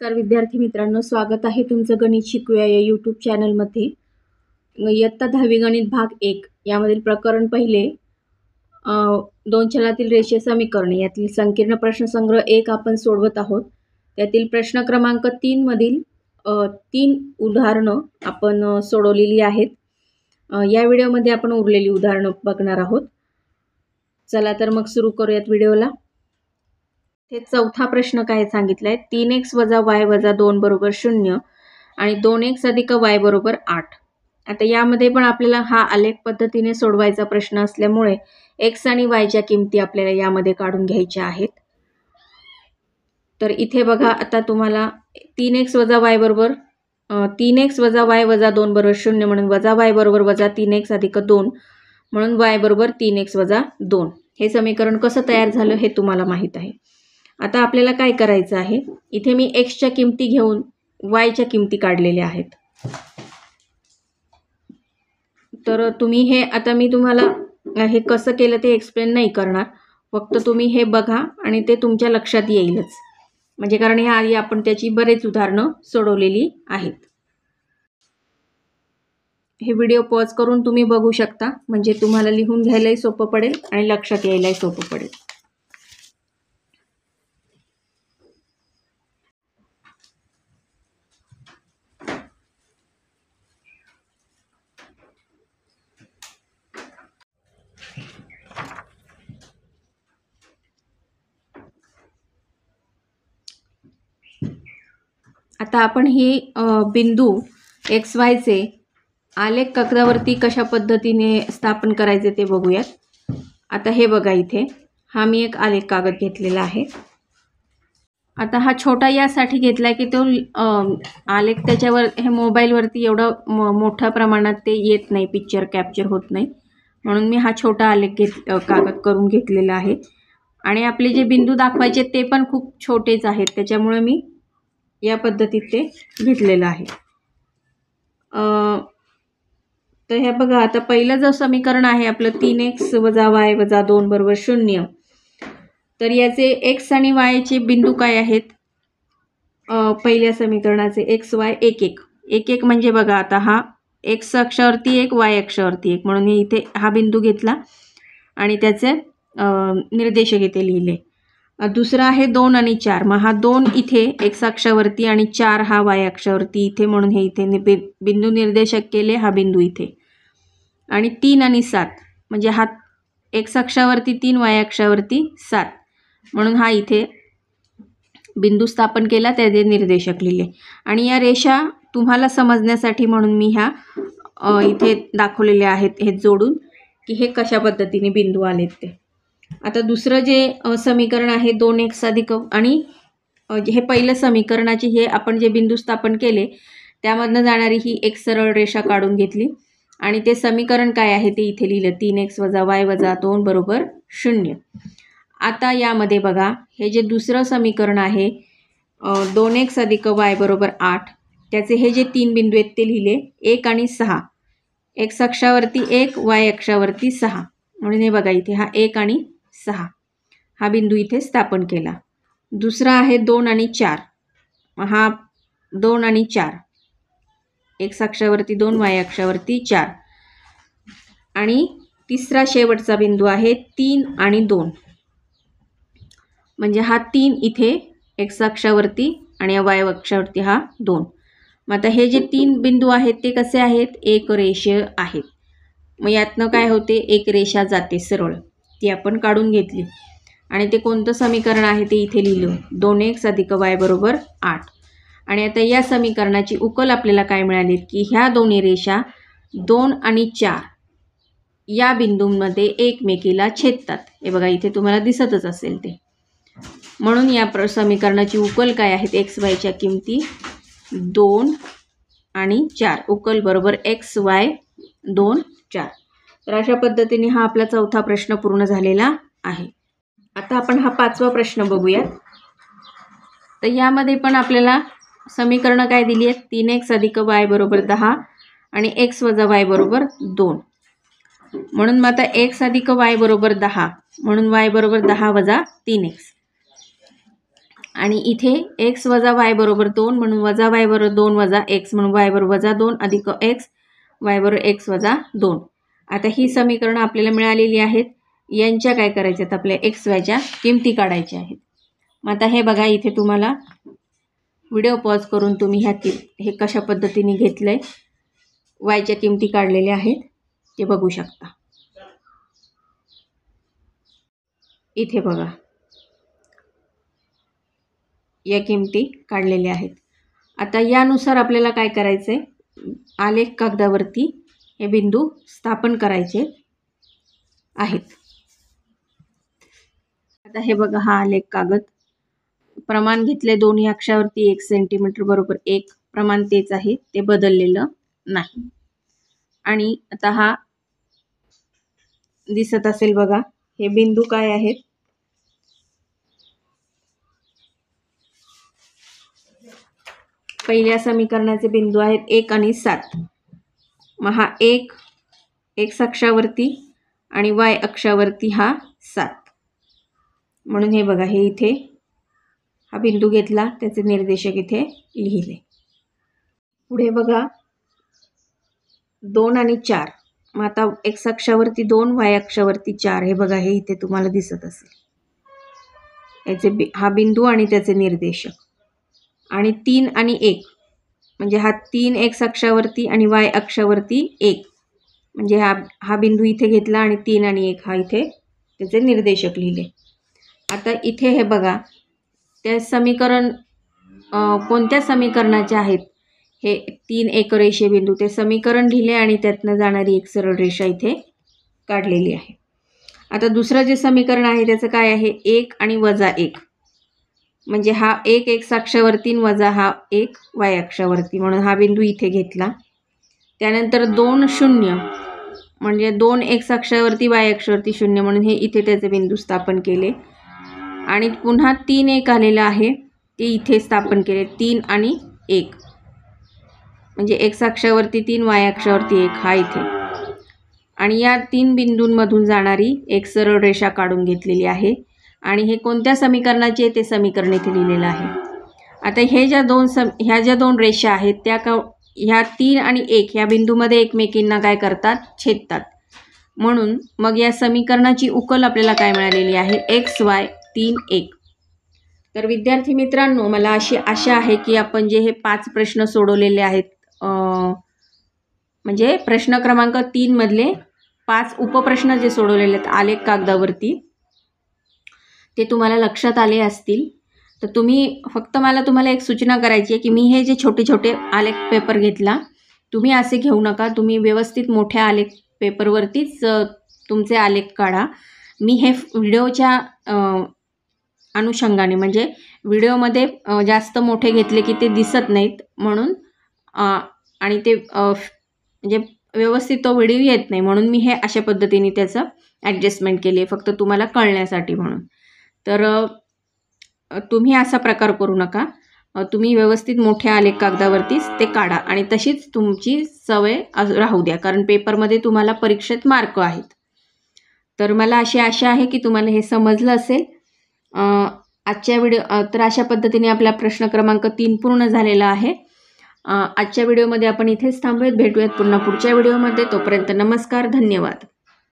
नमस्कार विद्यार्थी मित्रांनो, स्वागत आहे तुमचं गणित शिकूया या यूट्यूब चॅनलमध्ये. इयत्ता 10वी गणित भाग 1 यामधील प्रकरण पहिले दोन चलातील रेषीय समीकरण यातील संकीर्ण प्रश्नसंग्रह 1 आपण सोडवत आहोत. त्यातील प्रश्न क्रमांक 3 मधील 3 उदाहरणं आपण सोडवलेली आहेत. या व्हिडिओमध्ये आपण उरलेली उदाहरणं बघणार आहोत. चला तर मग सुरू करूयात व्हिडिओला. हे चौथा प्रश्न काय सांगितलाय, 3x - y - 2 = 0 आणि 2x + y = 8. आता यामध्ये पण आपल्याला हा आलेख पद्धतीने सोडवायचा प्रश्न असल्यामुळे x आणि y च्या किमती आपल्याला यामध्ये काढून घ्यायच्या आहेत. तर इथे बघा, आता तुम्हाला 3x - y = 3x - y - 2 = 0 म्हणून y = -3x + 2 म्हणून y = 3x - 2. हे समीकरण कसं तयार झालं हे तुम्हाला माहित आहे. आता आपल्याला काय करायचं आहे, इथे मी x च्या किमती घेऊन y च्या किमती काढलेल्या आहेत. तर तुम्ही हे आता मी तुम्हाला हे कसं केलं ते एक्सप्लेन नाही करणार, फक्त तुम्ही हे बघा आणि ते तुमच्या लक्षात येईलच, म्हणजे कारण ह्या आधी आपण त्याची बरेच उदाहरणं सोडवलेली आहेत. हे व्हिडिओ पॉज करून तुम्ही बघू शकता, म्हणजे तुम्हाला लिहून घ्यायलाही सोपं पडेल आणि लक्षात यायलाही सोपं पडेल. आता आपण ही बिंदू XY चे आलेख कागदावरती कशा पद्धतीने स्थापन करायचे ते बघूयात. आता हे बघा, इथे हा मी एक आलेख कागद घेतलेला आहे. आता हा छोटा यासाठी घेतला की तो आलेख त्याच्यावर हे मोबाईलवरती एवढं मोठ्या प्रमाणात ते येत नाही, पिक्चर कॅप्चर होत नाही, म्हणून मी हा छोटा आलेख कागद करून घेतलेला आहे. आणि आपले जे बिंदू दाखवायचे ते पण खूप छोटेच आहेत, त्याच्यामुळे मी या पद्धतीत ते घेतलेलं आहे. तर हे बघा, आता पहिलं जो समीकरण आहे आपलं 3x - y - 2 = 0. तर याचे x आणि y चे बिंदू काय आहेत, पहिल्या समीकरणाचे x y 1 1 1 1 म्हणजे बघा, आता हा x अक्षावरती 1 y अक्षावरती 1 म्हणून मी इथे हा बिंदू घेतला आणि त्याचे निर्देशक इथे लिहिले. दुसरा आहे 2 आणि 4, मग हा 2 इथे x अक्षावरती आणि 4 हा y अक्षावरती इथे, म्हणून हे इथे बिंदू निर्देशक केले, हा बिंदू इथे. आणि 3 आणि 7 म्हणजे हा x अक्षावरती 3 y अक्षावरती 7 म्हणून हा इथे बिंदू स्थापन केला, त्याचे निर्देशक लिहिले. आणि या रेषा तुम्हाला समजण्यासाठी म्हणून मी ह्या इथे दाखवलेल्या आहेत हे जोडून, की हे कशा पद्धतीने बिंदू आलेत ते. आता दुसरं जे समीकरण आहे 2x आणि हे पहिलं समीकरणाची हे आपण जे बिंदू स्थापन केले त्यामधनं जाणारी ही एक सरळ रेषा काढून घेतली आणि ते समीकरण काय आहे ते इथे लिहिलं, 3x - y - 2 = 0. आता यामध्ये बघा, हे जे दुसरं समीकरण आहे 2x + y = 8, त्याचे हे जे 3 बिंदू आहेत ते लिहिले 1 आणि 6, x अक्षावरती 1 y अक्षावरती 6 म्हणून हे बघा, इथे हा 1 आणि 6 हा बिंदू इथे स्थापन केला. दुसरा आहे 2 आणि 4, हा 2 आणि 4 x अक्षावरती 2 y अक्षावरती 4. आणि तिसरा शेवटचा बिंदू आहे 3 आणि 2 म्हणजे हा 3 इथे x अक्षावरती आणि y अक्षावरती हा 2. मग आता हे जे 3 बिंदू आहेत ते कसे आहेत, एक रेषीय आहेत. मग यातनं काय होते, एक रेषा जाते सरळ, ती आपण काढून घेतली. आणि ते कोणतं समीकरण आहे ते इथे लिहिलं, 2x + y = 8. आणि आता या समीकरणाची उकल आपल्याला काय मिळाली, की ह्या दोन्ही रेषा 2 आणि 4 या बिंदूंमध्ये एकमेकीला छेदतात. हे बघा, इथे तुम्हाला दिसतच असेल ते. म्हणून या समीकरणाची उकल काय आहेत, x y च्या किमती 2 आणि 4, उकल बरोबर x y 2 4. तर अशा पद्धतीने हा आपला चौथा प्रश्न पूर्ण झालेला आहे. आता आपण हा पाचवा प्रश्न बघूयात. तर यामध्ये पण आपल्याला समीकरणं काय दिली आहेत, 3x + y = 10 आणि x - y = 2. म्हणून मग आता x + y = 10 म्हणून y = 10 - 3x. आणि इथे x वजा y बरोबर 2 म्हणून वजा y बरोबर 2 वजा x म्हणून y बरोबर वजा 2 अधिक x y बरोबर x वजा 2. आता ही समीकरणं आपल्याला मिळालेली आहेत. यांच्या काय करायच्यात आपल्या x yच्या किमती काढायच्या आहेत. मग आता हे बघा इथे तुम्हाला व्हिडिओ पॉज करून तुम्ही हे कशा पद्धतीने घेतलंय yच्या किमती काढलेल्या आहेत ते बघू शकता. इथे बघा या किमती काढलेल्या आहेत. आता यानुसार आपल्याला काय करायचंय, आलेख कागदावरती हे बिंदू स्थापन करायचे आहेत. आता हे बघा हा आलेख कागद, प्रमाण घेतले दोन्ही अक्षावरती 1 सेंटीमीटर बरोबर 1, प्रमाण तेच आहे, ते बदललेलं नाही. आणि आता हा दिसत असेल बघा, हे बिंदू काय आहेत, पहिल्या समीकरणाचे बिंदू आहेत 1 आणि 7. मग हा 1 x अक्षावरती आणि y अक्षावरती हा 7. म्हणून हे बघा, हे इथे हा बिंदू घेतला, त्याचे निर्देशक इथे लिहिले. पुढे बघा 2 आणि 4. मग आता x अक्षावरती 2, y अक्षावरती 4. हे बघा, हे इथे तुम्हाला दिसत असेल, याचे हा बिंदू आणि त्याचे निर्देशक. आणि 3 आणि 1 म्हणजे हा 3 x अक्षावरती आणि y अक्षावरती 1, म्हणजे हा बिंदू इथे घेतला आणि 3 आणि 1 हा इथे त्याचे निर्देशक लिहिले. आता इथे हे बघा, त्या समीकरण कोणत्या समीकरणाचे आहेत, हे 3 एकरेषीय बिंदू, ते समीकरण लिहिले आणि त्यातनं जाणारी एक सरळ रेषा इथे काढलेली आहे. आता दुसरं जे समीकरण आहे त्याचं काय आहे, 1 आणि वजा 1, म्हणजे हा 1 x अक्षावरती वजा हा 1 y अक्षावरती, म्हणून हा बिंदू इथे घेतला. त्यानंतर 2 0 म्हणजे 2 x अक्षावरती y अक्षावरती 0, म्हणून हे इथे त्याचे बिंदू स्थापन केले. आणि पुन्हा 3 1 आलेलं आहे, ते इथे स्थापन केले. 3 आणि 1 म्हणजे x अक्षावरती 3 y अक्षावरती 1 हा इथे. आणि या 3 बिंदूंमधून जाणारी एक सरळ रेषा काढून घेतलेली आहे. आणि हे कोणत्या समीकरणाचे ते समीकरण इथे लिहिलेलं आहे. आता ह्या ज्या दोन रेषा आहेत त्या ह्या 3 आणि 1 ह्या बिंदूमध्ये एकमेकींना काय करतात, छेदतात. म्हणून मग या समीकरणाची उकल आपल्याला काय मिळालेली आहे, x y 3 1. तर विद्यार्थी मित्रांनो, मला अशी आशा आहे की आपण जे हे 5 प्रश्न सोडवलेले आहेत, म्हणजे प्रश्न क्रमांक 3 मधले 5 उपप्रश्न जे सोडवलेले आहेत आलेख कागदावरती, ते तुम्हाला लक्षात आले असतील. तर तुम्हाला एक सूचना करायची आहे की मी हे जे छोटे छोटे आलेख पेपर घेतला, तुम्ही असे घेऊ नका. तुम्ही व्यवस्थित मोठ्या आलेख पेपरवरतीच तुमचे आलेख काढा. मी हे व्हिडिओच्या अनुषंगाने, म्हणजे व्हिडिओमध्ये जास्त मोठे घेतले की ते दिसत नाहीत म्हणून, आणि ते म्हणजे व्यवस्थित तो व्हिडिओ येत नाही, म्हणून मी हे अशा पद्धतीने त्याचं ॲडजस्टमेंट केली आहे, फक्त तुम्हाला कळण्यासाठी म्हणून. तर तुम्ही असा प्रकार करू नका. तुम्ही व्यवस्थित मोठ्या आलेख कागदावरतीच ते काढा आणि तशीच तुमची सवय राहू द्या, कारण पेपरमध्ये तुम्हाला परीक्षेत मार्क आहेत. तर मला अशी आशा आहे की तुम्हाला हे समजलं असेल. आजच्या तर अशा पद्धतीने आपला प्रश्न क्रमांक 3 पूर्ण झालेला आहे. आजच्या व्हिडिओमध्ये आपण इथेच थांबूयात. भेटूयात पुन्हा पुढच्या व्हिडिओमध्ये. तोपर्यंत नमस्कार, धन्यवाद.